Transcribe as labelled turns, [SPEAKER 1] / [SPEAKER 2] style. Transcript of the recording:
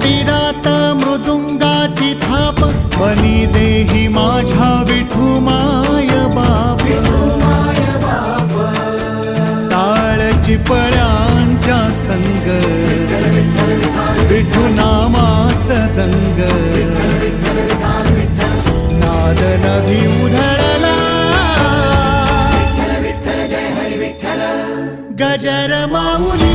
[SPEAKER 1] मंदिरात मृदुंगाची थाप बनी देही माझ्या विठू माय बाप टाळ चिपळ्यांच्या संग विठू नामात दंग नाद नभी उधळला गजर माऊली